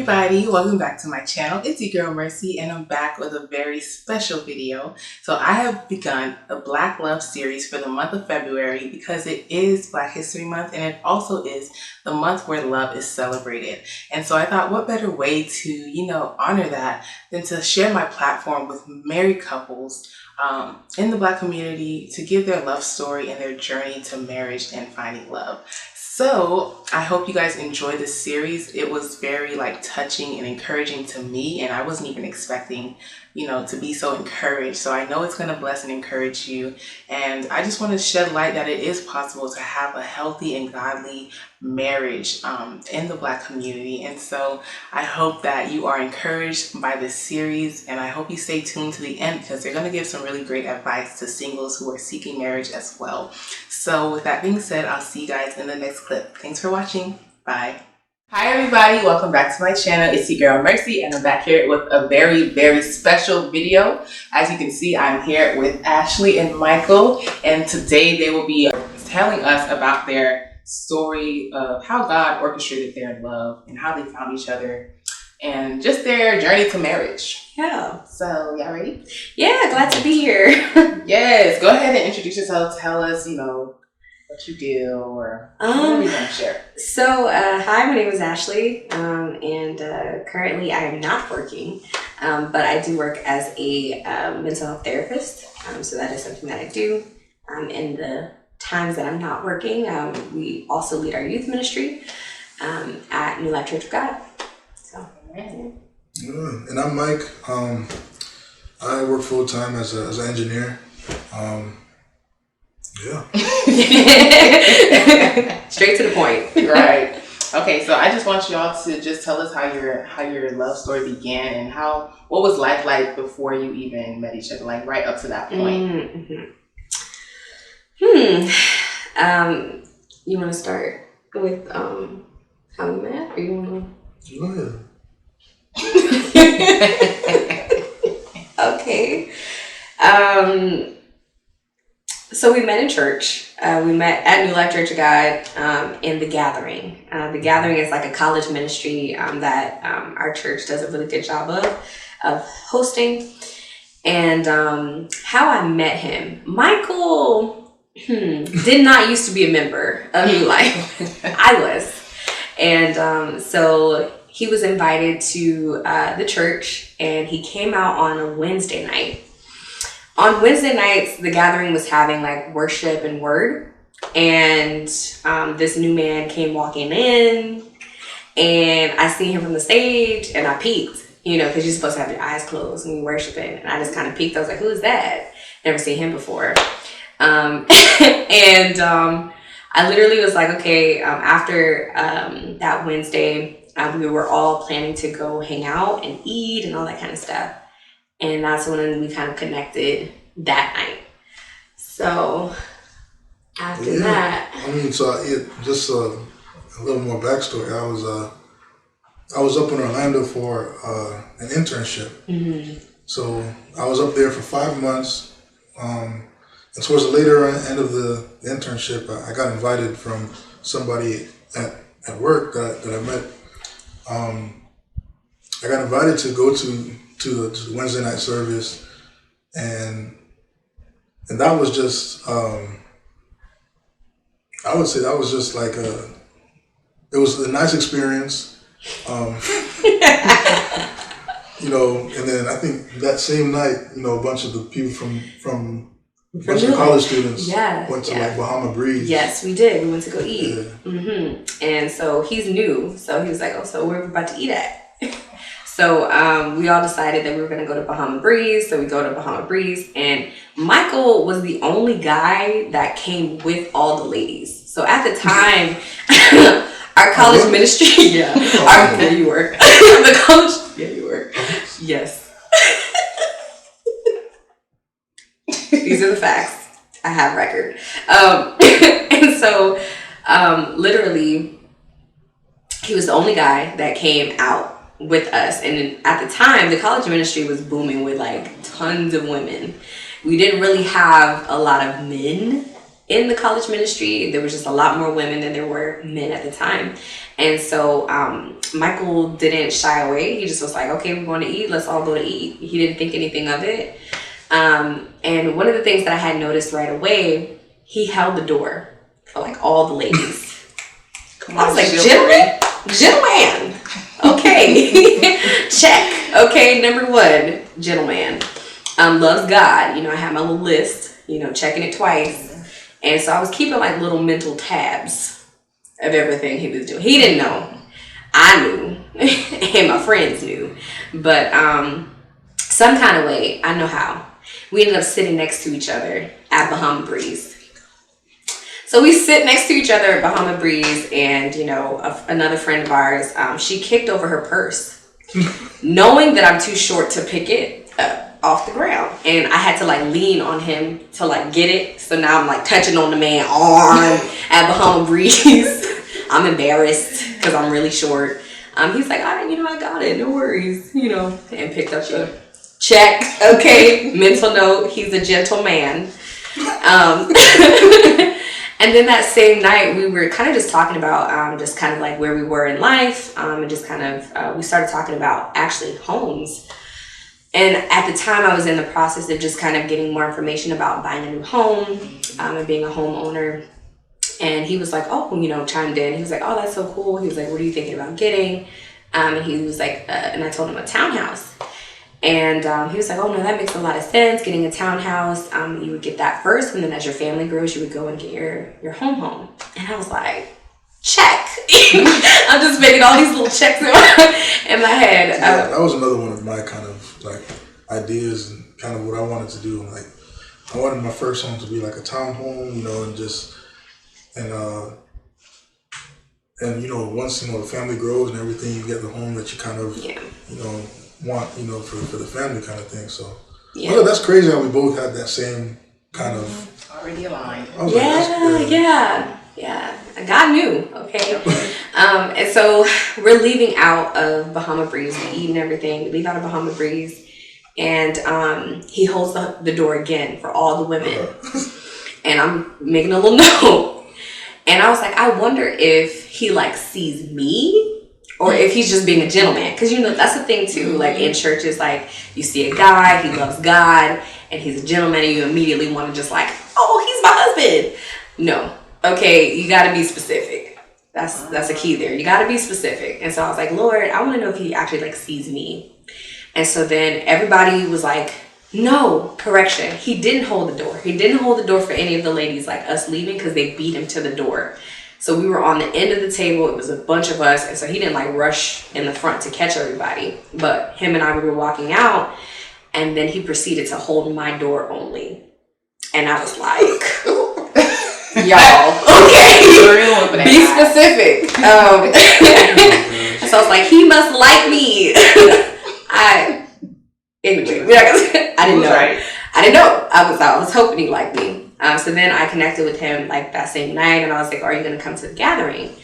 everybody, welcome back to my channel. It's your girl Mercy and I'm back with a very special video. So I have begun a Black Love series for the month of February because it is Black History Month and it also is the month where love is celebrated. And so I thought what better way to, honor that than to share my platform with married couples in the Black community to give their love story and their journey to marriage and finding love. So I hope you guys enjoy this series. It was very touching and encouraging to me, and I wasn't even expecting, to be so encouraged. So I know it's going to bless and encourage you. And I just want to shed light that it is possible to have a healthy and godly marriage in the Black community. And so I hope that you are encouraged by this series, and I hope you stay tuned to the end because they're going to give some really great advice to singles who are seeking marriage as well. So with that being said, I'll see you guys in the next clip. Thanks for watching. Bye. Hi everybody, welcome back to my channel. It's your girl Mercy and I'm back here with a very, very special video. As you can see, I'm here with Ashley and Michael, and today they will be telling us about their story of how God orchestrated their love and how they found each other and just their journey to marriage. Yeah. So y'all ready? Yeah, glad to be here. Yes, go ahead and introduce yourself. Tell us, what you do or whatever you want to share. So, hi, my name is Ashley, and currently I am not working, but I do work as a mental health therapist. So that is something that I do. In the times that I'm not working, we also lead our youth ministry at New Life Church of God. So, and I'm Mike. I work full time as an engineer. Yeah. Straight to the point. Right. Okay, so I just want y'all to just tell us how your love story began and what was life like before you even met each other, right up to that point. Mm-hmm. You want to start with how we met, or you want to? Okay. So we met in church. We met at New Life Church of God in The Gathering. The Gathering is like a college ministry that our church does a really good job of hosting. And how I met him, Michael did not used to be a member of New Life. I was. And so he was invited to the church, and he came out on a Wednesday night. On Wednesday nights, the Gathering was having worship and word, and this new man came walking in, and I seen him from the stage, and I peeked, because you're supposed to have your eyes closed when you're worshiping, and I just kind of peeked. I was like, who is that? Never seen him before. And I literally was like, okay, after that Wednesday, we were all planning to go hang out and eat and all that kind of stuff. And that's when we kind of connected that night. So after that, Just a little more backstory. I was up in Orlando for an internship. Mm-hmm. So I was up there for 5 months. And towards the later end of the internship, I got invited from somebody at work that I met. I got invited to go to the Wednesday night service, and that was just I would say that was just it was a nice experience, and then I think that same night, a bunch of the people from college students went to Bahama Breeze. Yes, we did. We went to go eat. Yeah. Mm-hmm. And so he's new, so he was like, oh, so where are we about to eat at? So we all decided that we were going to go to Bahama Breeze. So we go to Bahama Breeze, and Michael was the only guy that came with all the ladies. So at the time, our college ministry, there you were. The college, you were. Yes. These are the facts. I have record. And so literally, he was the only guy that came out with us. And at the time, the college ministry was booming with tons of women. We didn't really have a lot of men in the college ministry, there was just a lot more women than there were men at the time. And so Michael didn't shy away. He just was like, okay, we're going to eat. Let's all go to eat. He didn't think anything of it. And one of the things that I had noticed right away, he held the door for like all the ladies. I was like, gentleman. Okay. Check. Okay, number one, gentleman. Loves God. You know, I had my little list, you know, checking it twice. And so I was keeping like little mental tabs of everything he was doing. He didn't know. I knew. And my friends knew. But some kind of way, I know how. We ended up sitting next to each other at Bahama Breeze. So we sit next to each other at Bahama Breeze, and, you know, another friend of ours, she kicked over her purse, knowing that I'm too short to pick it up off the ground. And I had to like lean on him to like get it. So now I'm like touching on the man's arm at Bahama Breeze. I'm embarrassed because I'm really short. He's like, all right, you know, I got it. No worries, you know, and picked up the check. Okay, mental note, he's a gentleman. And then that same night, we were kind of just talking about just kind of like where we were in life, and just kind of, we started talking about actually homes. And at the time, I was in the process of just kind of getting more information about buying a new home and being a homeowner. And he was like, oh, you know, chimed in. He was like, oh, that's so cool. He was like, what are you thinking about getting? And he was like, and I told him a townhouse. And he was like, oh, no, that makes a lot of sense. Getting a townhouse, you would get that first. And then as your family grows, you would go and get your home. And I was like, check. I'm just making all these little checks in my head. Yeah, that was another one of my kind of like ideas and kind of what I wanted to do. Like, I wanted my first home to be like a townhome, you know, and just, and you know, once, you know, the family grows and everything, you get the home that you kind of, you know, want, you know, for the family kind of thing. So, well, that's crazy how we both had that same kind of already aligned. Yeah. God knew, okay? And so we're leaving out of Bahama Breeze. We eat and everything. We leave out of Bahama Breeze. And he holds the door again for all the women. And I'm making a little note. And I was like, I wonder if he like sees me or if he's just being a gentleman. Because, you know, that's the thing too. Like in churches, like you see a guy, he loves God, and he's a gentleman, and you immediately want to just like, oh, he's my husband. No. Okay, you got to be specific. That's a key there. You got to be specific. And so I was like, Lord, I want to know if he actually like sees me. And so then everybody was like, no, correction. He didn't hold the door. He didn't hold the door for any of the ladies like us leaving because they beat him to the door. So we were on the end of the table. It was a bunch of us. And so he didn't like rush in the front to catch everybody. But him and I, we were walking out, and then he proceeded to hold my door only. And I was like, y'all, okay, be specific. So I was like, he must like me. Anyway, I didn't know. Right. I didn't know. I was hoping he liked me. So then I connected with him like that same night, and I was like, are you going to come to the gathering?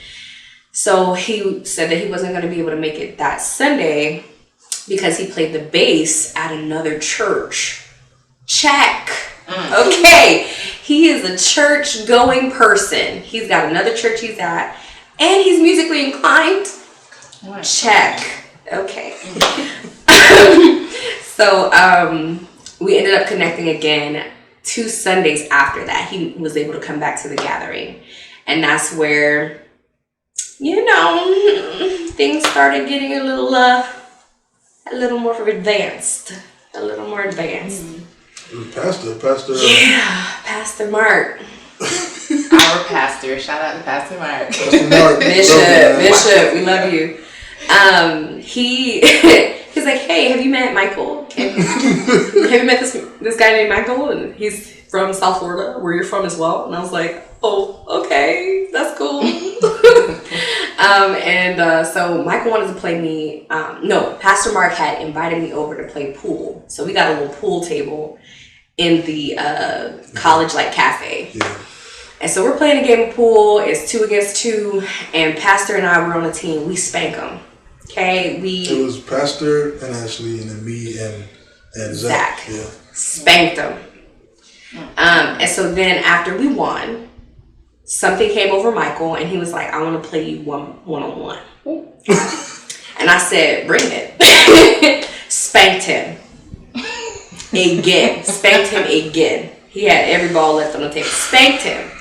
So he said that he wasn't going to be able to make it that Sunday because he played the bass at another church. Check. Okay. He is a church going person. He's got another church he's at, and he's musically inclined. Check. Okay. So we ended up connecting again 2 Sundays after that. He was able to come back to the gathering. And that's where, you know, things started getting a little more advanced. Pastor. Yeah, Pastor Mark. Our pastor. Shout out to Pastor Mark. Pastor Mark. Bishop, we love you. He's like, hey, have you met Michael? Have you met this guy named Michael? And he's from South Florida, where you're from as well. And I was like, oh, okay, that's cool. So Michael wanted to play me. Pastor Mark had invited me over to play pool. So we got a little pool table in the college like cafe. Yeah. And so we're playing a game of pool. It's 2 against 2, and Pastor and I were on a team. We spank them. Okay, It was Pastor and Ashley, and then me and Zach. Yeah. Spanked them. And so then after we won, something came over Michael, and he was like, I want to play you one-on-one. And I said, bring it. Spanked him. Again. Spanked him again. He had every ball left on the table. Spanked him.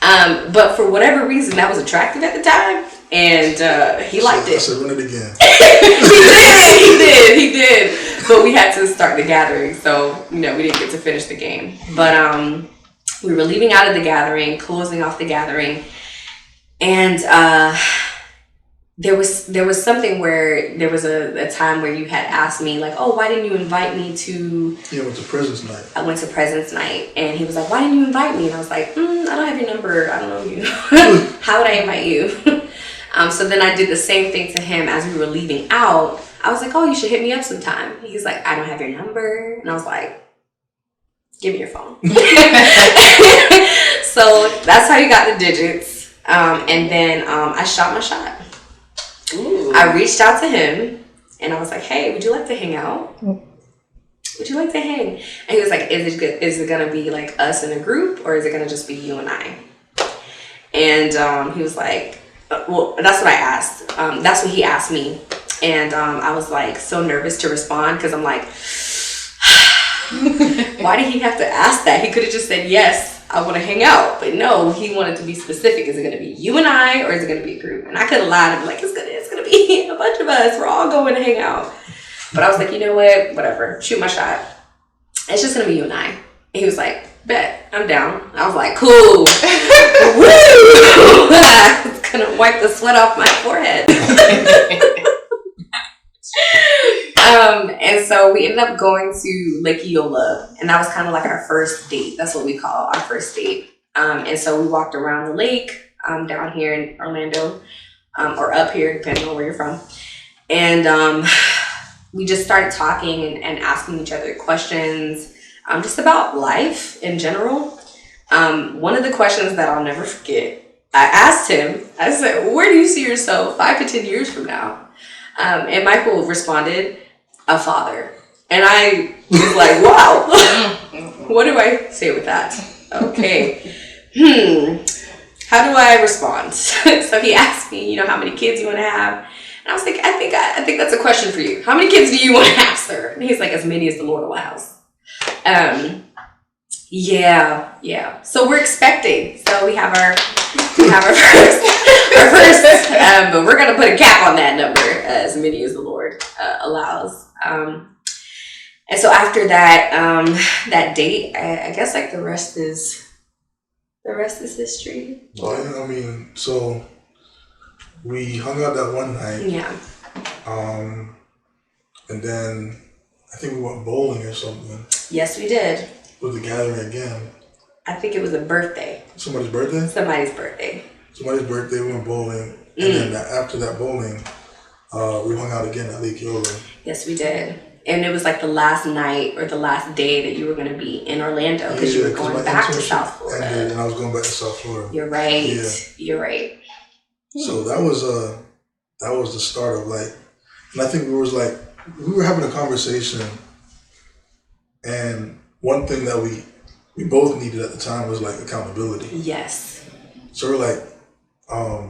But for whatever reason, that was attractive at the time. And he liked it. I said, run it again. He did. But we had to start the gathering. So, we didn't get to finish the game. But we were leaving out of the gathering, closing off the gathering. And there was something where there was a time where you had asked me, like, oh, why didn't you invite me to... Yeah, went to President's Night. I went to President's Night, and he was like, why didn't you invite me? And I was like, I don't have your number. I don't know you. How would I invite you? So then I did the same thing to him as we were leaving out. I was like, oh, you should hit me up sometime. He's like, I don't have your number. And I was like, give me your phone. So that's how you got the digits. And then I shot my shot. Ooh. I reached out to him and I was like, hey, would you like to hang out? Would you like to hang? And he was like, is it gonna be like us in a group, or is it gonna just be you and I? And he was like, well, that's what I asked. That's what he asked me. And I was like so nervous to respond, because I'm like, why did he have to ask that? He could have just said, yes, I want to hang out. But no, he wanted to be specific. Is it going to be you and I, or is it going to be a group? And I could have lied and be like, it's going to be a bunch of us. We're all going to hang out. But I was like, you know what? Whatever. Shoot my shot. It's just going to be you and I. And he was like, bet. I'm down. I was like, cool. Woo! I was going to wipe the sweat off my forehead. And so we ended up going to Lake Eola, and that was kind of like our first date. That's what we call our first date. And so we walked around the lake down here in Orlando, or up here, depending on where you're from. And we just started talking and asking each other questions, just about life in general. One of the questions that I'll never forget, I asked him, I said, where do you see yourself 5 to 10 years from now? And Michael responded, a father. And I was like, wow, what do I say with that? Okay. How do I respond? So he asked me, how many kids you want to have? And I was like, I think that's a question for you. How many kids do you want to have, sir? And he's like, as many as the Lord allows. Yeah. So we're expecting. So we have our first, but we're gonna put a cap on that number, as many as the Lord allows. And so after that date, I guess like the rest is history. Well, I mean, so we hung out that one night. Yeah. And then I think we went bowling or something. Yes, we did. With the gathering again. I think it was a birthday. Somebody's birthday? Somebody's birthday. We went bowling. And then after that bowling, we hung out again at Lake Eola. Yes, we did. And it was like the last night or the last day that you were going to be in Orlando, because you were going back to South Florida. And I was going back to South Florida. You're right. Yeah. You're right. So that was the start of like, and I think we were having a conversation, and one thing that we both needed at the time was like accountability. Yes. So we're like, I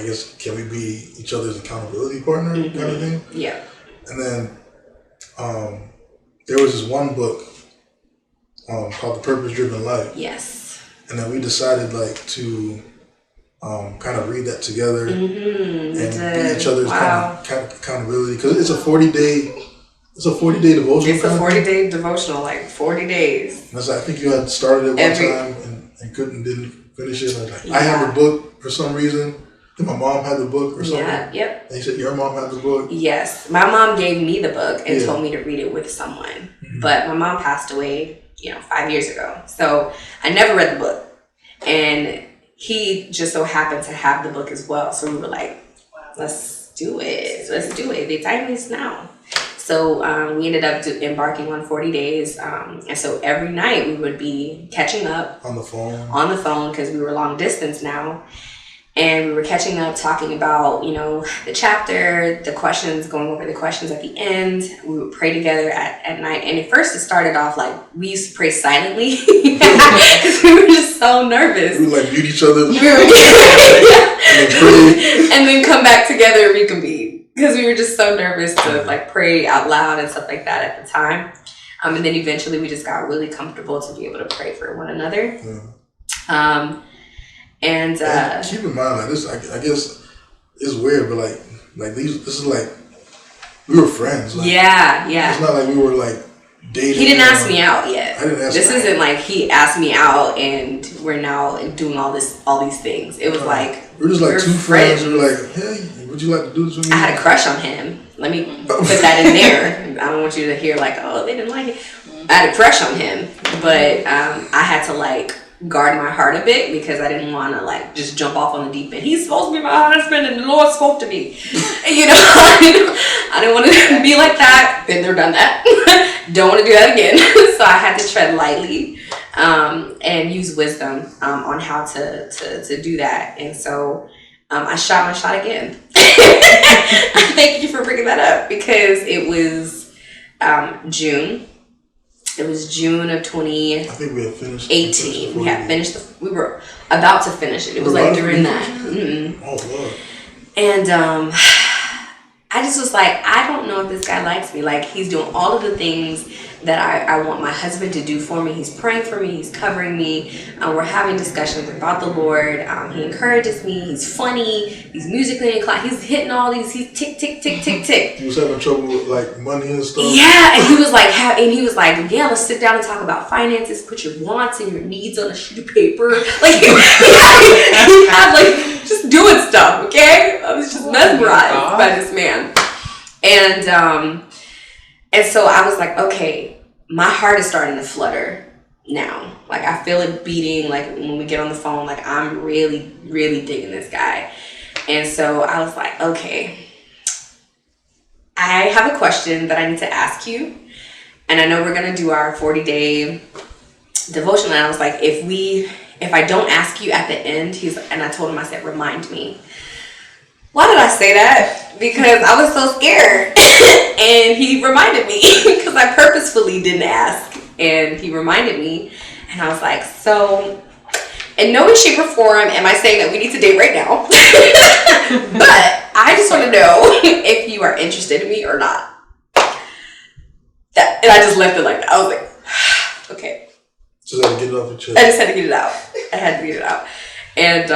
guess, can we be each other's accountability partner kind of thing? Yeah. And then there was this one book called The Purpose Driven Life. Yes. And then we decided like to kind of read that together and be each other's kind of accountability, because it's a 40-day devotional. It's a 40-day devotional, like 40 days. And so I think you had started it one time and didn't finish it. And I had the book for some reason. I think my mom had the book or something. Yeah, yep. And you said your mom had the book? Yes. My mom gave me the book and told me to read it with someone. Mm-hmm. But my mom passed away, 5 years ago. So I never read the book. And he just so happened to have the book as well. So we were like, let's do it. The time is now. So we ended up embarking on 40 days. And so every night we would be catching up. On the phone, because we were long distance now. And we were catching up, talking about, the chapter, the questions, going over the questions at the end. We would pray together at night. And at first it started off like we used to pray silently because we were just so nervous. We would like mute each other. And then come back together and reconvene because we were just so nervous to like pray out loud and stuff like that at the time. And then eventually we just got really comfortable to be able to pray for one another. Yeah. And keep in mind, like this, I guess it's weird, but like this is like we were friends. Like, yeah. It's not like we were like dating. He didn't ask me out yet. I didn't ask. This isn't like he asked me out and we're now doing all these things. It was like we're just like two friends. We were like, hey, would you like to do this with me? I had a crush on him. Let me put that in there. I don't want you to hear like, oh, they didn't like it. I had a crush on him, but I had to like guard my heart a bit because I didn't want to like just jump off on the deep end. He's supposed to be my husband and the Lord spoke to me. And, I didn't want to be like that. Been there, done that. Don't want to do that again. So I had to tread lightly and use wisdom on how to do that. And so I shot my shot again. Thank you for bringing that up because it was June. It was June of 2018. I think we had finished. We had finished. We were about to finish it. It was like during that. Mm-hmm. Oh Lord. And I just was like, I don't know if this guy likes me. Like he's doing all of the things that I want my husband to do for me. He's praying for me. He's covering me. We're having discussions about the Lord. He encourages me. He's funny. He's musically inclined. He's hitting all these. He's tick, tick, tick, tick, tick. He was having trouble with like money and stuff. Yeah, and he was like, yeah, let's sit down and talk about finances. Put your wants and your needs on a sheet of paper. Like he had like just doing stuff. Okay, I was just mesmerized by this man, and so I was like, okay, my heart is starting to flutter now. Like I feel it beating. Like when we get on the phone, like I'm really, really digging this guy. And so I was like, okay, I have a question that I need to ask you. And I know we're going to do our 40-day devotion. And I was like, if I don't ask you at the end, and I told him, I said, remind me. Why did I say that? Because I was so scared. And he reminded me because I purposefully didn't ask. And he reminded me. And I was like, so in no way, shape, or form am I saying that we need to date right now. But I just want to know if you are interested in me or not. And I just left it like that. I was like, okay. Just had to get it off your chest. I just had to get it out. I had to get it out. And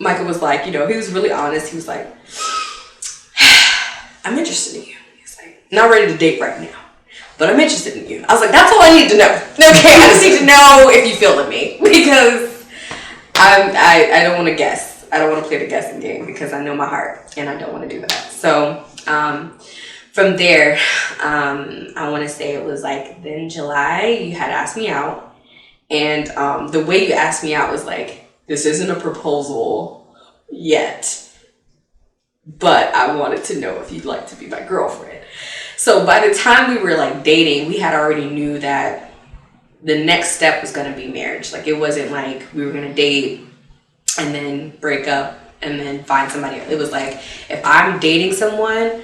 Michael was like, he was really honest. He was like, I'm interested in you. He's like, not ready to date right now, but I'm interested in you. I was like, that's all I need to know. Okay, I just need to know if you feel in me because I don't want to guess. I don't want to play the guessing game because I know my heart and I don't want to do that. So from there, I want to say it was like then July, you had asked me out. And the way you asked me out was like, this isn't a proposal yet, but I wanted to know if you'd like to be my girlfriend. So by the time we were like dating, we had already knew that the next step was going to be marriage. Like it wasn't like we were going to date and then break up and then find somebody else. It was like, if I'm dating someone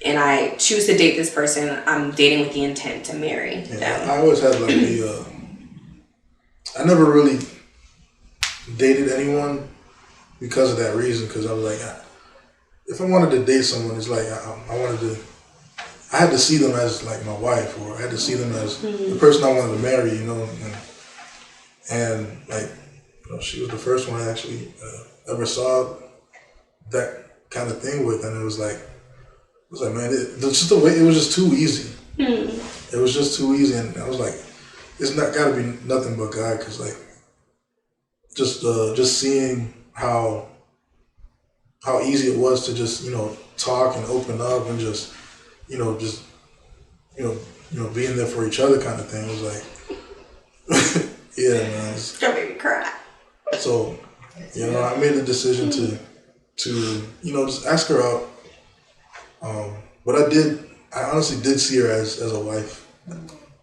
and I choose to date this person, I'm dating with the intent to marry them. I always had like I never really dated anyone because of that reason. Because I was like, if I wanted to date someone, it's like I had to see them as like my wife, or I had to see them as the person I wanted to marry, and like, she was the first one I actually ever saw that kind of thing with, and it was like, man, just the way it was just too easy. It was just too easy, and I was like, it's not got to be nothing but God, because like, just seeing how easy it was to just talk and open up and just being there for each other kind of thing. It was like, yeah, man. Don't make me cry. So, I made the decision to just ask her out. But I honestly did see her as a wife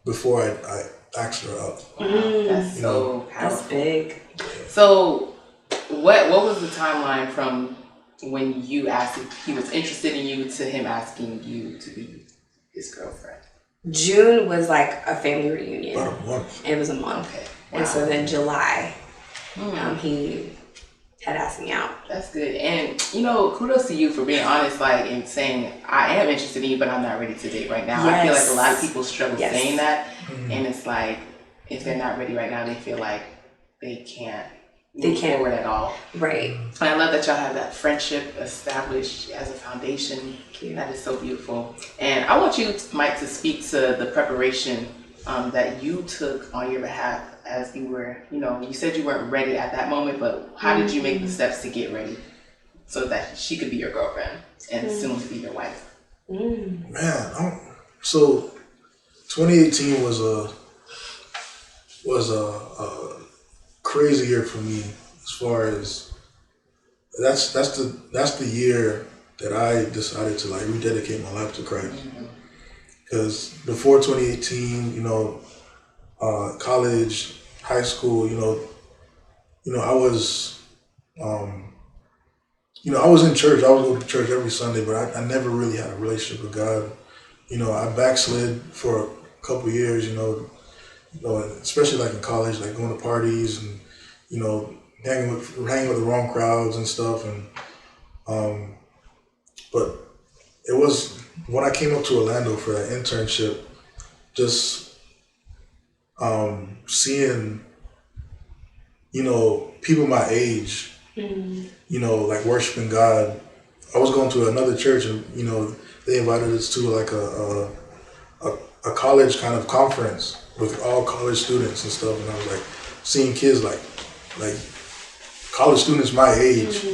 before I asked her out. That's so powerful. That's big. So what was the timeline from when you asked if he was interested in you to him asking you to be his girlfriend? June was like a family reunion. About a month. It was a month. Okay. And so then July, Hmm. he had asked me out. That's good. And, kudos to you for being honest, and saying, I am interested in you, but I'm not ready to date right now. I feel like a lot of people struggle saying that. Mm-hmm. And it's like, if they're not ready right now, they feel like they can't move forward at all. Right. And I love that y'all have that friendship established as a foundation. Thank you. That is so beautiful. And I want you, Mike, to speak to the preparation that you took on your behalf as you were, you said you weren't ready at that moment, but how did you make the steps to get ready so that she could be your girlfriend and soon to be your wife? Man, so 2018 was a crazy year for me as far as that's the year that I decided to rededicate my life to Christ. Because before 2018, college, high school, I was, I was in church. I was going to church every Sunday, but I never really had a relationship with God. I backslid for a couple years, especially in college, going to parties and, hanging with the wrong crowds and stuff. And, but it was when I came up to Orlando for that internship, just seeing, people my age, worshiping God. I was going to another church and, they invited us to a college kind of conference with all college students and stuff. And I was like seeing kids like college students my age,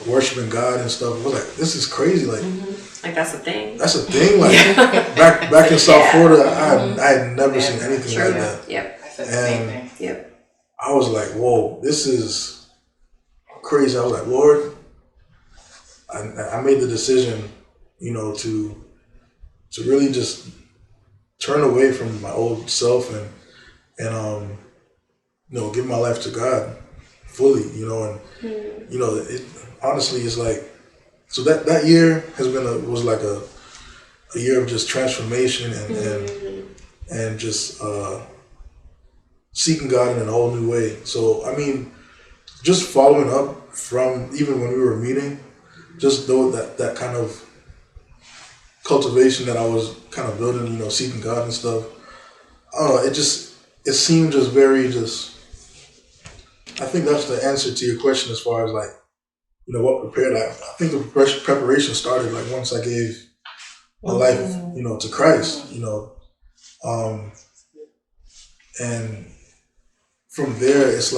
worshiping God and stuff. I was like, this is crazy. Like that's a thing. That's a thing. Back in South Florida, I had never seen anything like that. Yep. I said the same thing. Yep. I was like, whoa, this is crazy. I was like, Lord, I made the decision, to really just turn away from my old self and give my life to God fully, and it honestly is so that year was like a year of just transformation and just seeking God in a whole new way. So I mean, just following up from even when we were meeting, just though that kind of cultivation that I was kind of building, seeking God and stuff. I don't know. It seemed just very I think that's the answer to your question as far as what prepared. I think the preparation started once I gave my life, to Christ, and from there it's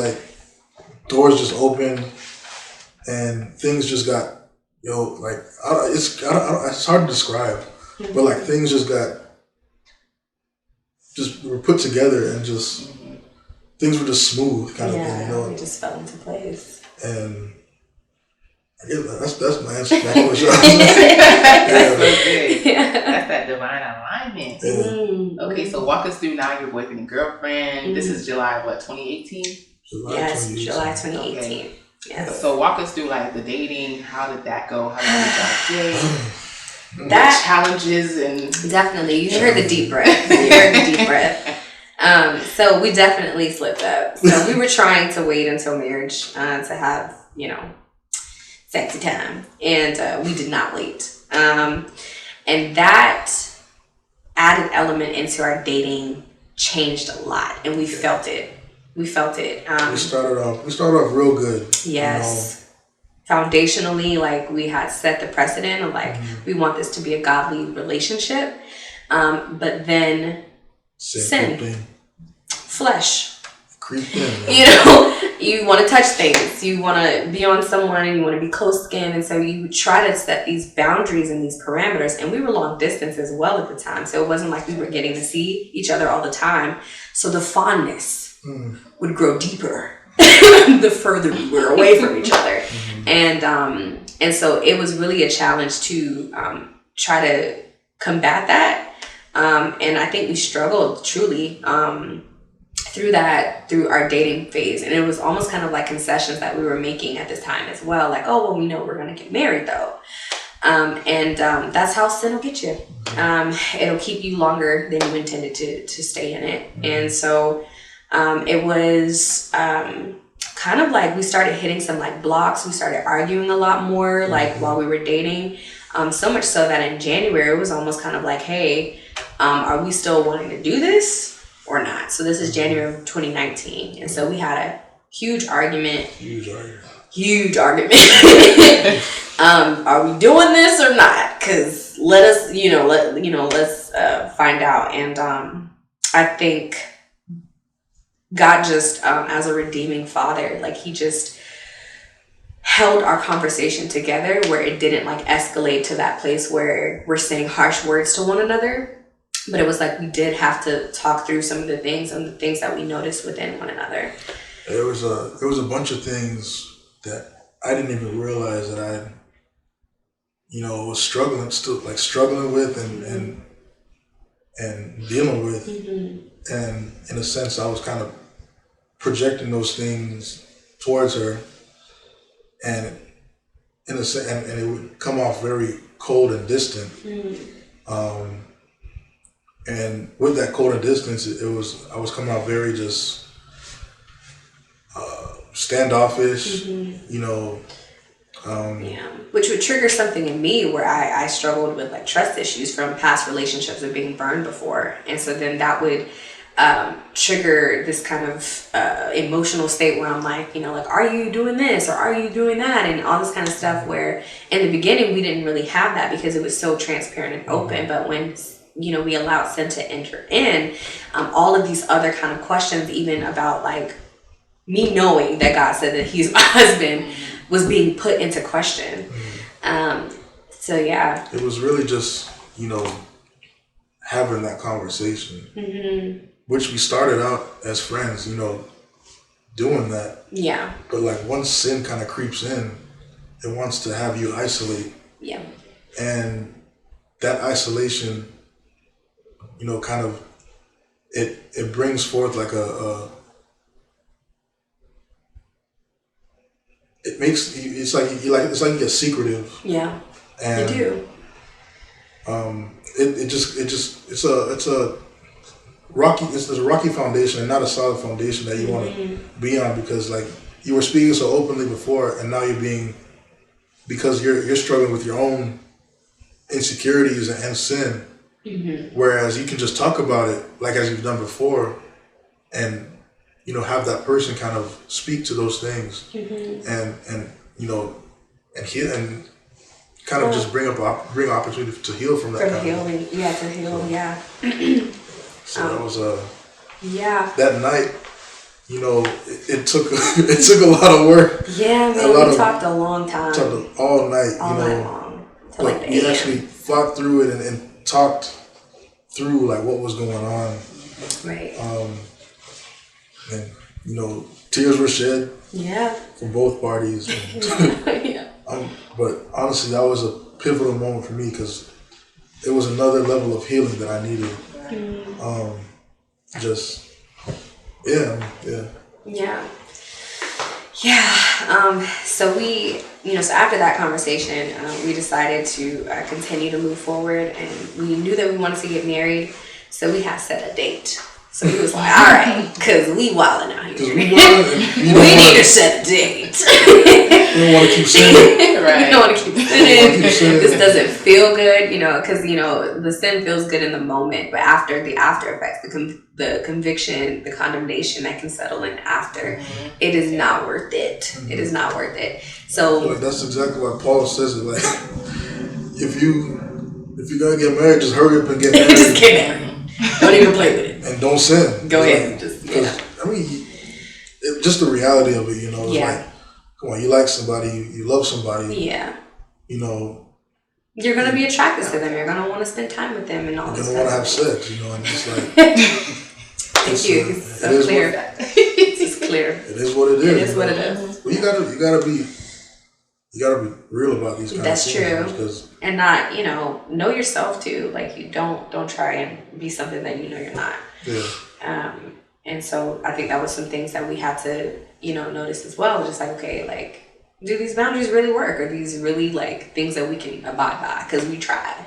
doors just opened and things just got, it's hard to describe, but things just were put together and just things were just smooth kind of thing, It just fell into place. And that's my answer to that question. That's so good. That's that divine alignment. Yeah. Okay, so walk us through now your boyfriend and girlfriend. This is July 2018? Yes, July 2018. Okay. Yes. So walk us through the dating. How did that go? How did you guys date? That challenges and definitely. You heard the deep breath. You heard the deep breath. So we definitely slipped up. So we were trying to wait until marriage to have, sexy time. And we did not wait. And that added element into our dating changed a lot. And we felt it. We felt it. We started off real good. Yes. Foundationally, we had set the precedent of we want this to be a godly relationship. But then sin. Flesh. Creeped in. You want to touch things. You want to be on someone and you want to be close skin. And so you try to set these boundaries and these parameters. And we were long distance as well at the time. So it wasn't like we were getting to see each other all the time. So the fondness would grow deeper the further we were away from each other. And so it was really a challenge to try to combat that. And I think we struggled truly. through our dating phase. And it was almost kind of like concessions that we were making at this time as well. Like, oh, well, we know we're going to get married though. That's how sin will get you. It'll keep you longer than you intended to stay in it. And so it was kind of like we started hitting some like blocks. We started arguing a lot more like while we were dating. So much so that in January, it was almost kind of like, hey, are we still wanting to do this or not? So this is January of 2019. And so we had a huge argument. Huge argument. Are we doing this or not? Because let's find out. And I think God just, as a redeeming father, like he just held our conversation together where it didn't like escalate to that place where we're saying harsh words to one another. But it was like we did have to talk through some of the things and the things that we noticed within one another. There was a bunch of things that I didn't even realize that I, was struggling with and dealing with. And in a sense, I was kind of projecting those things towards her, and in a sense, and it would come off very cold and distant. And with that cold and distance, I was coming out very just standoffish, which would trigger something in me where I struggled with like trust issues from past relationships of being burned before. And so then that would trigger this kind of emotional state where I'm like, are you doing this or are you doing that? And all this kind of stuff where in the beginning we didn't really have that because it was so transparent and open. But when we allowed sin to enter in, all of these other kind of questions, even about like me knowing that God said that he's my husband, was being put into question. So yeah. It was really just, having that conversation, which we started out as friends, doing that. Yeah. But like once sin kind of creeps in, it wants to have you isolate. Yeah. And that isolation, kind of, it brings forth like it makes it's like you get secretive. Yeah. And you do. It's a rocky foundation and not a solid foundation that you want to be on, because like you were speaking so openly before, and now because you're struggling with your own insecurities and sin. Whereas you can just talk about it like as you've done before, and have that person kind of speak to those things, and heal, and kind of just bring opportunity to heal from that. From healing, to heal, So that was that night. It took a lot of work. Yeah, man, we talked a long time. Talked all night. All night long. Till like we actually fought through it and talked through like what was going on. Right. And tears were shed. Yeah. From both parties. Yeah. But honestly, that was a pivotal moment for me because it was another level of healing that I needed. So we, so after that conversation, we decided to continue to move forward, and we knew that we wanted to get married, so we had set a date. So he was like, all right, because we wilding out here. We need to set a date. We don't want to keep sinning. Right. We don't want to keep sinning. This doesn't feel good, because, the sin feels good in the moment. But after the after effects, the conviction, the condemnation that can settle in after, it is not worth it. It is not worth it. So that's exactly why Paul says it. Like, if you're going to get married, just hurry up and get married. Just get married. Don't even play with it. And don't sin. Go ahead. Just, just the reality of it, it's like, come on, you like somebody, you love somebody. Yeah. You're going to be attracted to them. You're going to want to spend time with them and all this stuff. You're going to want to have sex, and it's like. Thank you. It's so clear. It's clear. It is what it is. It is what it is. Well, you gotta be real about these kind of things. That's true. And not, know yourself too. Like you don't try and be something that you're not. Yeah. And so I think that was some things that we had to, notice as well. Just like, okay, like, do these boundaries really work? Are these really like things that we can abide by? Because we tried.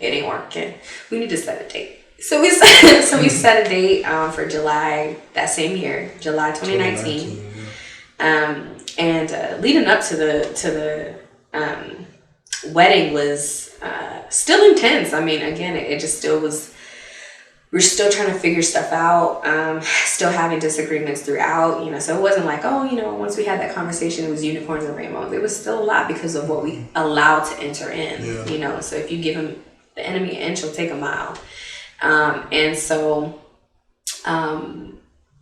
It ain't working. We need to set a date. So we set a date for July that same year, July 2019. And leading up to the wedding was still intense. I mean, again, it just still was. We're still trying to figure stuff out. Still having disagreements throughout. So it wasn't like, once we had that conversation, it was unicorns and rainbows. It was still a lot because of what we allowed to enter in. Yeah. So if you give him the enemy an inch, he'll take a mile. And so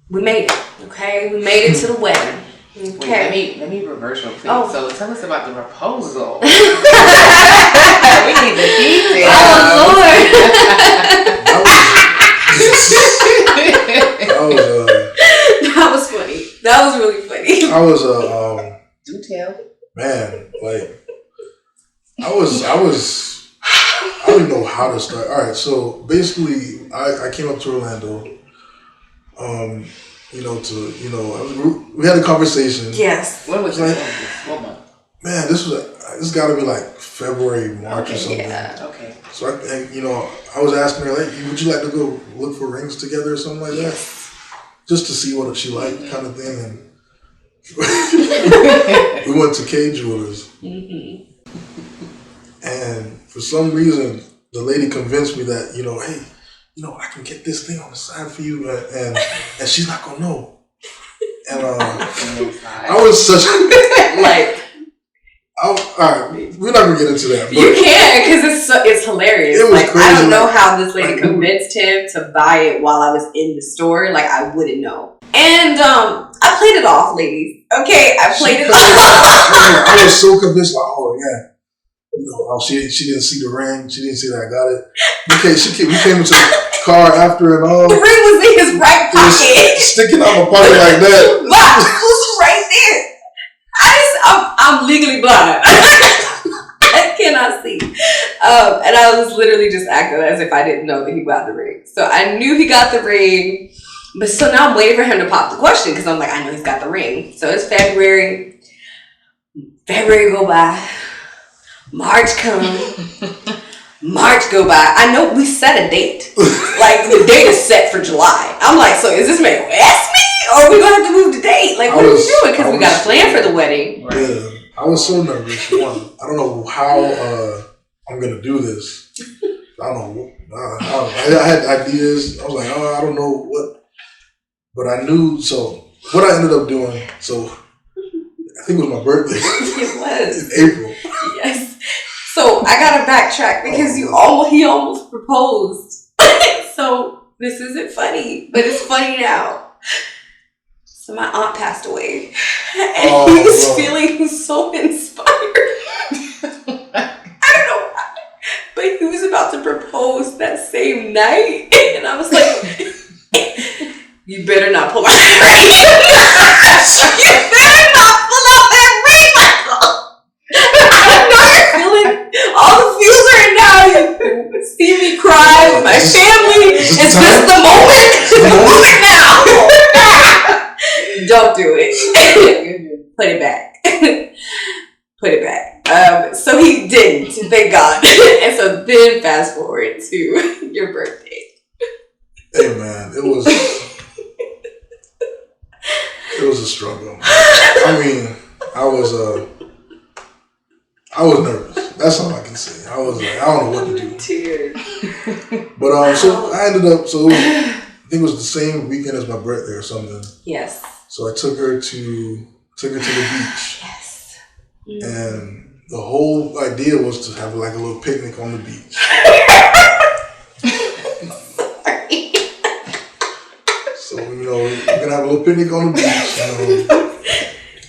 we made it. Okay, we made it to the wedding. Okay. Wait, let me reverse real quick. Oh. So tell us about the proposal. We need the details. Oh Lord. That was funny. That was really funny. I was Do tell. Man, like I don't even know how to start. All right, so basically I came up to Orlando. We had a conversation. Yes. When was like, what month? Man, this got to be like February, March or something. Yeah. Okay. So I was asking her, like, would you like to go look for rings together or something like that, just to see what she liked, kind of thing. And we went to K Jewelers, and for some reason, the lady convinced me that hey. I can get this thing on the side for you, and she's not gonna know. And I was such like. All right, we're not gonna get into that. But you can, because it's hilarious. It was like crazy. I don't know how this lady convinced him to buy it while I was in the store. Like I wouldn't know. And I played it off, ladies. Okay, I played it off. I was so convinced. Like, oh yeah. She didn't see the ring. She didn't see that I got it. Okay, we came into the car after and all. The ring was in his right pocket. Sticking out my pocket like that. Wow, it was right there. I'm legally blind. I cannot see. And I was literally just acting as if I didn't know that he got the ring. So I knew he got the ring. But so now I'm waiting for him to pop the question because I'm like, I know he's got the ring. So it's February. February go by. March come. March go by. I know we set a date. Like the date is set for July. I'm like, so is this man ask me? Or are we gonna have to move the date? Like, what are we doing? Because we got a plan for the wedding. Yeah, I was so nervous. I don't know how I'm gonna do this. I don't know. I had ideas. I was like, I don't know what, but I knew. So what I ended up doing. So I think it was my birthday. It was in April. Yes. So I gotta backtrack because he almost proposed. So this isn't funny, but it's funny now. So my aunt passed away, and he was feeling so inspired. I don't know why, but he was about to propose that same night, and I was like, "You better not pull out that ring. You better not pull out that ring, Michael. I know you're feeling all the feels right now. You see me cry with my family. It's just the moment. It's the moment now." Don't do it. Put it back. Put it back. So he didn't, thank God. And so then fast forward to your birthday. Hey man, it was a struggle. I mean, I was nervous. That's all I can say. I was like, I don't know what to do. Tears. But so I ended up. So I think it was the same weekend as my birthday or something. Yes. So I took her to the beach. Yes. And the whole idea was to have like a little picnic on the beach. So we're gonna have a little picnic on the beach.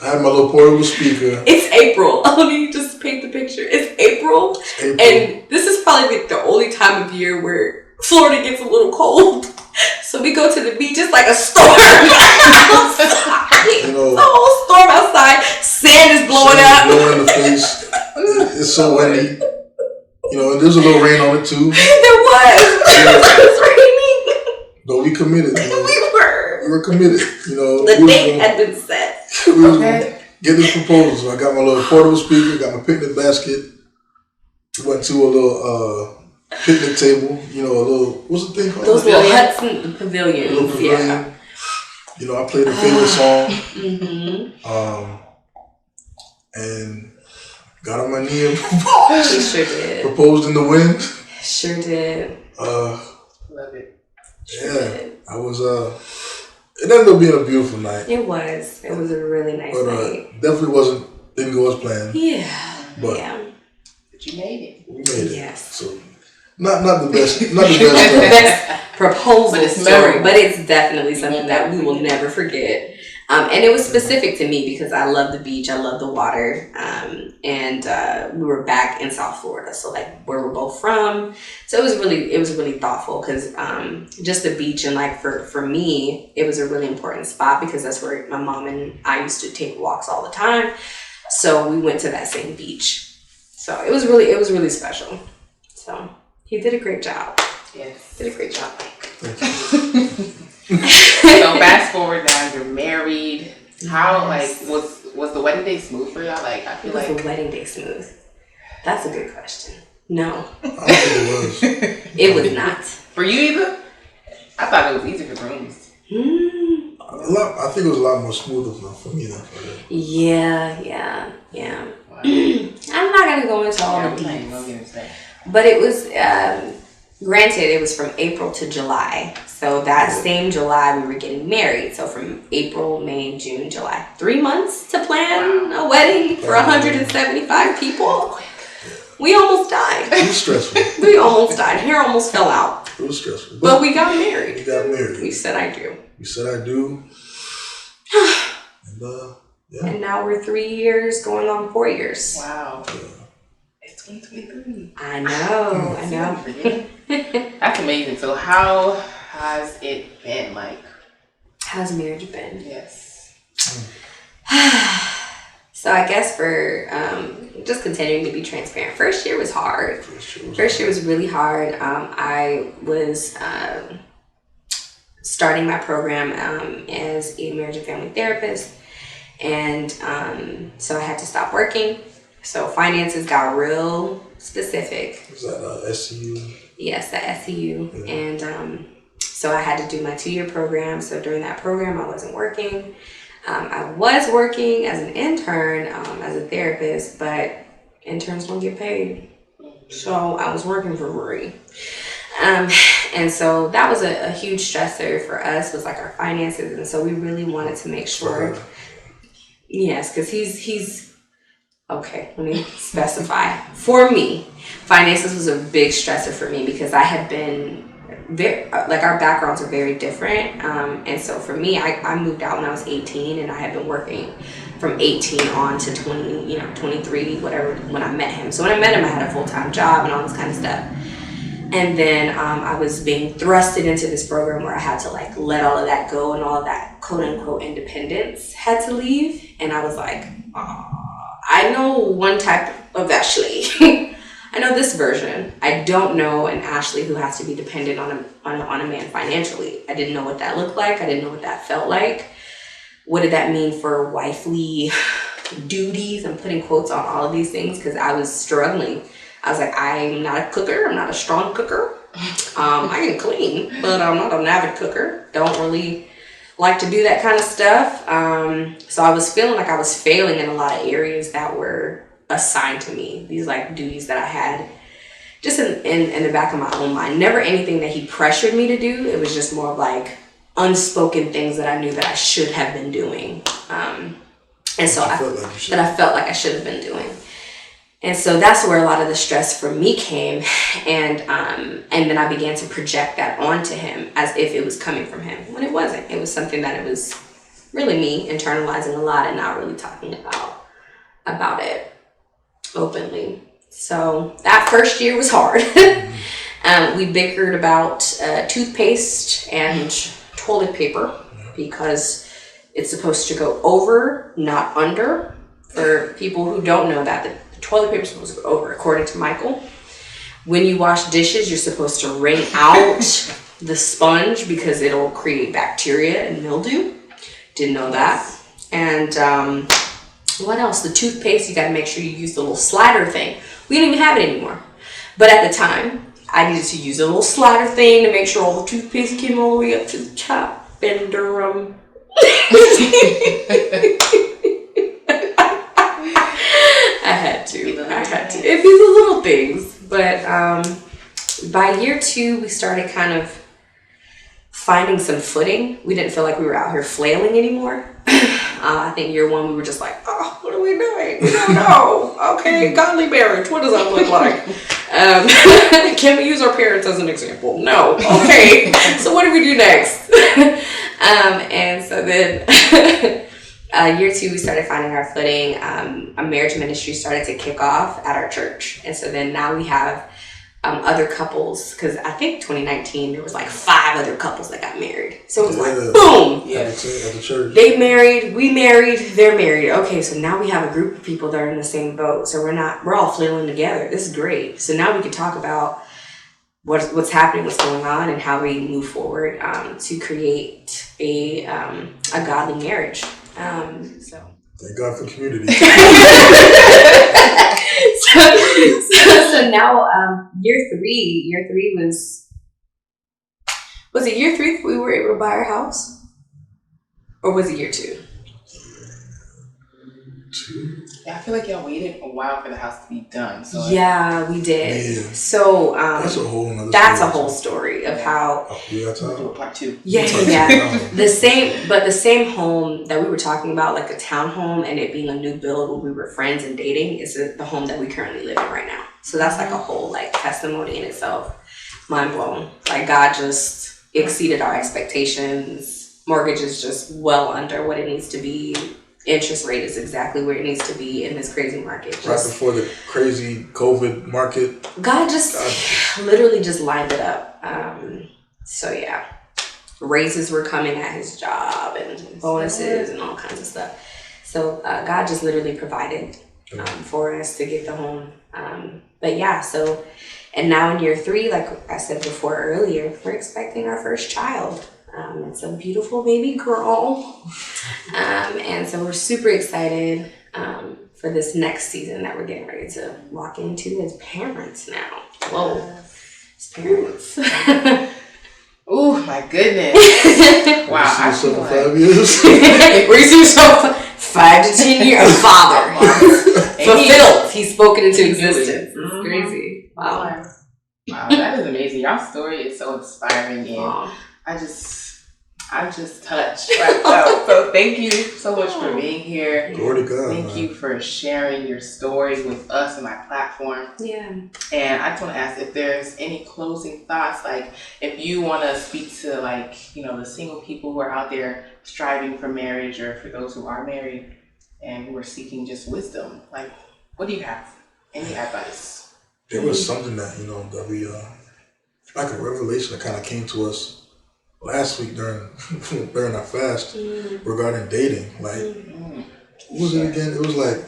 I had my little portable speaker. It's April. Let me just paint the picture. It's April. And this is probably like the only time of year where Florida gets a little cold. So we go to the beach. It's like a storm outside. The whole storm outside. Sand is blowing up. Blowing in the face. It's so windy. And there's a little rain on it too. There was. It was raining. But we committed. We were. we were committed. You know, The date had been set. We was gonna get this proposal. So I got my little portable speaker, got my picnic basket, went to a little picnic table. You know, a little what's the thing called? Those little Hudson pavilions. Little pavilion. Yeah. You know, I played a favorite song. Mm-hmm. And got on my knee and proposed. He sure did. Proposed in the wind. Sure did. Love it. Sure Yeah, did. I was. It ended up being a beautiful night. It was. It was a really nice But night. definitely didn't go as planned. Yeah. But yeah. But you made it. we made it. Yes. So not the best. Not the The best. best proposal But it's story, memorable. but it's definitely something that we will never forget. And it was specific to me because I love the beach, I love the water, and we were back in South Florida, so like where we're both from. So it was really thoughtful because just the beach and like for me, it was a really important spot because that's where my mom and I used to take walks all the time. So we went to that same beach. So it was really special. So he did a great job. Yes. Did a great job. So fast forward now, you're married. How was the wedding day smooth for y'all? Like I feel Was like the wedding day smooth? That's a good question. No, I don't think it was. it was not. for you either. I thought it was easy for grooms. I think it was a lot more smoother for me than for them. Yeah. Wow. I'm not gonna go into all Yeah, the I'm not even details, gonna get into that. but it was. Granted, it was from April to July. So that same July, we were getting married. So from April, May, June, July, 3 months to plan a wedding for 175 people. We almost died. It was stressful. We almost died. Hair almost fell out. It was stressful. But we got married. We got married. We said I do. We said I do. And yeah. And now we're 3 years going on 4 years. Wow. It's 2023. I know. That's amazing. So how has it been like? How's marriage been? Yes. So I guess for just continuing to be transparent, first year was hard. First year was really hard. I was starting my program as a marriage and family therapist, and so I had to stop working. So finances got real specific. Was that SCU? Yes, the SCU. Yeah. And so I had to do my 2-year program. So during that program, I wasn't working. I was working as an intern, as a therapist, but interns don't get paid. So I was working for free. And so that was a huge stressor for us, was like our finances. And so we really wanted to make sure. Yes, because he's okay, let me specify. For me, finances was a big stressor for me because I had been very, like our backgrounds are very different. And so for me, I moved out when I was 18 and I had been working from 18 on to 20, 23, whatever, when I met him. So when I met him, I had a full-time job and all this kind of stuff. And then I was being thrusted into this program where I had to like let all of that go, and all of that quote unquote independence had to leave. And I was like, I know one type of Ashley. I know this version. I don't know an Ashley who has to be dependent on a man financially. I didn't know what that looked like. I didn't know what that felt like. What did that mean for wifely duties? I'm putting quotes on all of these things because I was struggling. I was like, I'm not a cooker. I'm not a strong cooker. I can clean, but I'm not an avid cooker. Don't really like to do that kind of stuff. So I was feeling like I was failing in a lot of areas that were assigned to me. These like duties that I had just in the back of my own mind. Never anything that he pressured me to do. It was just more of like unspoken things that I knew that I should have been doing. And so I felt like I should have been doing. And so that's where a lot of the stress for me came. And then I began to project that onto him as if it was coming from him, when it wasn't. It was something that it was really me internalizing a lot and not really talking about it openly. So that first year was hard. We bickered about toothpaste and toilet paper because it's supposed to go over, not under. For people who don't know that, the toilet paper is supposed to go over, according to Michael. When you wash dishes, you're supposed to wring out the sponge because it'll create bacteria and mildew. Didn't know that. And what else? The toothpaste, you got to make sure you use the little slider thing. We don't even have it anymore. But at the time, I needed to use a little slider thing to make sure all the toothpaste came all the way up to the top. And I had to. It'd be the little things. But by year 2, we started kind of finding some footing. We didn't feel like we were out here flailing anymore. I think year 1, we were just like, oh, what are we doing? We don't know. Okay, godly marriage. What does that look like? Can we use our parents as an example? No. Okay. So what do we do next? And so then year 2, we started finding our footing. A marriage ministry started to kick off at our church. And so then now we have other couples, because I think 2019 there was like 5 other couples that got married. So it was like boom. Yeah. At the church. They married, we married, they're married. Okay, so now we have a group of people that are in the same boat. So we're all flailing together. This is great. So now we can talk about what's happening, what's going on, and how we move forward to create a godly marriage. So thank God for community. so now year 3 was it year 3 that we were able to buy our house, or was it year 2? 2. Yeah, I feel like y'all waited a while for the house to be done. So Yeah, we did. Yeah. So that's a whole nother whole story of how. Oh, yeah, that's we'll do a part 2. Yeah. the same home that we were talking about, like a townhome, and it being a new build when we were friends and dating, is the home that we currently live in right now. So that's like a whole like testimony in itself. Mind blown. Like God just exceeded our expectations. Mortgage is just well under what it needs to be. Interest rate is exactly where it needs to be in this crazy market. Right before the crazy COVID market. God literally just lined it up. So yeah, raises were coming at his job and bonuses and all kinds of stuff. So God just literally provided for us to get the home. But yeah, so, and now in year 3, like I said before earlier, we're expecting our first child. It's a beautiful baby girl. And so we're super excited for this next season that we're getting ready to walk into as parents now. Whoa, as parents. Oh my goodness. Wow. I feel like 5 years. Where you see yourself 5 to 10 years. A father. Fulfilled. He's spoken into existence. It's crazy. Wow. Wow, that is amazing. Y'all's story is so inspiring, and I'm just touched right now. So thank you so much for being here. Glory to God. Thank you for sharing your story with us and my platform. Yeah. And I just want to ask if there's any closing thoughts, like if you want to speak to the single people who are out there striving for marriage, or for those who are married and who are seeking just wisdom. Like, what do you have? Any advice? There was something that we like a revelation that kind of came to us last week during our fast regarding dating. Like, what was it again? It was like,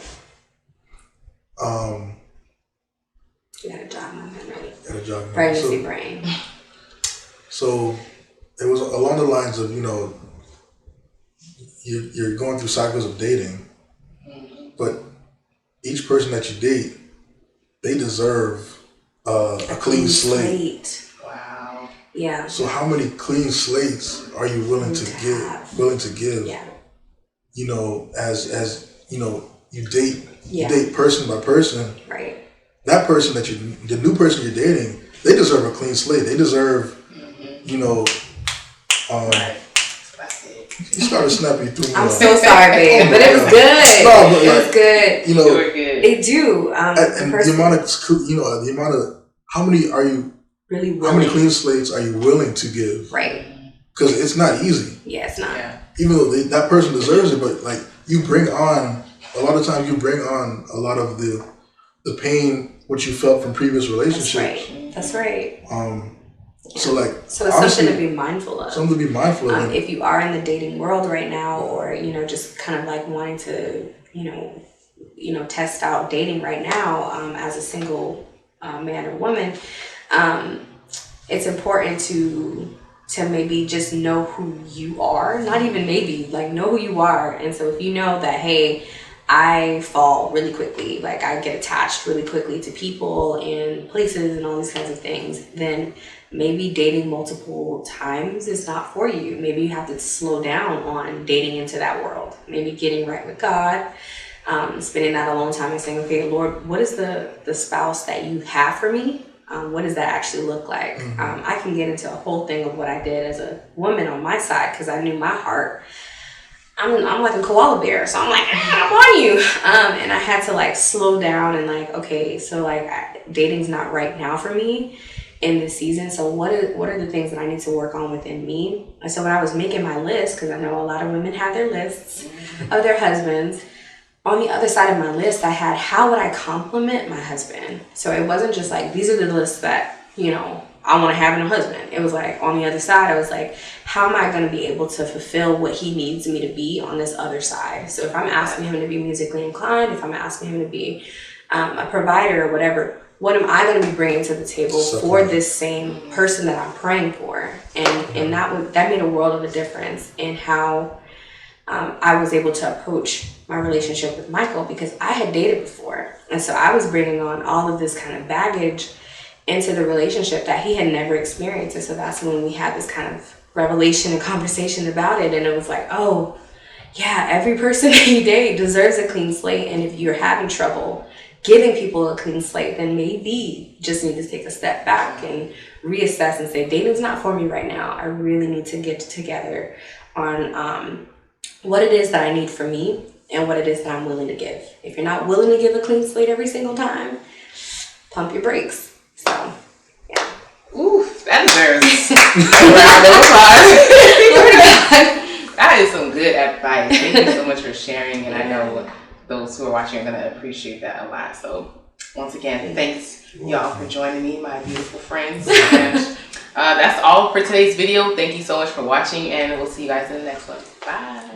you gotta jog my memory. Pregnancy brain. So it was along the lines of you're going through cycles of dating, but each person that you date, they deserve a clean slate. Wow. Yeah. So how many clean slates are you willing to give? Yeah. As you date person by person. Right. That person the new person you're dating, they deserve a clean slate. They deserve, Right. You started snapping through me. I'm so sorry, babe, but it was good. No, but it was good. You were good. They do. And the amount of how many are you really willing? How many clean slates are you willing to give? Right. Because it's not easy. Yeah, it's not. Yeah. Even though that person deserves it, but like you bring on a lot of times, you bring on a lot of the pain what you felt from previous relationships. That's right. So it's something to be mindful of. Something to be mindful of. If you are in the dating world right now, or just kind of like wanting to test out dating right now as a single man or woman, it's important to to maybe just know who you are. Not even maybe, like know who you are. And so if you know that, hey, I fall really quickly, like I get attached really quickly to people and places and all these kinds of things, then maybe dating multiple times is not for you. Maybe you have to slow down on dating into that world. Maybe getting right with God, spending that alone time and saying, okay, Lord, what is the spouse that you have for me? What does that actually look like? I can get into a whole thing of what I did as a woman on my side because I knew my heart. I'm like a koala bear, so I'm like, I'm on you. And I had to like slow down and like, okay, so like dating's not right now for me in this season. So what are the things that I need to work on within me? And so when I was making my list, because I know a lot of women have their lists of their husbands, on the other side of my list, I had how would I compliment my husband? So it wasn't just like, these are the lists that, you know, I want to have in a husband. It was like on the other side, I was like, how am I going to be able to fulfill what he needs me to be on this other side? So if I'm asking him to be musically inclined, if I'm asking him to be a provider or whatever, what am I going to be bringing to the table for this same person that I'm praying for? And that made a world of a difference in how I was able to approach my relationship with Michael, because I had dated before. And so I was bringing on all of this kind of baggage into the relationship that he had never experienced. And so that's when we had this kind of revelation and conversation about it. And it was like, oh, yeah, every person that you date deserves a clean slate. And if you're having trouble giving people a clean slate, then maybe you just need to take a step back and reassess and say, dating's not for me right now. I really need to get together on what it is that I need for me and what it is that I'm willing to give. If you're not willing to give a clean slate every single time, pump your brakes. So, yeah. Ooh, that deserves a round of applause. That is some good advice. Thank you so much for sharing, and I know those who are watching are going to appreciate that a lot. So, once again, thanks y'all for joining me, my beautiful friends. And, that's all for today's video. Thank you so much for watching, and we'll see you guys in the next one. Bye.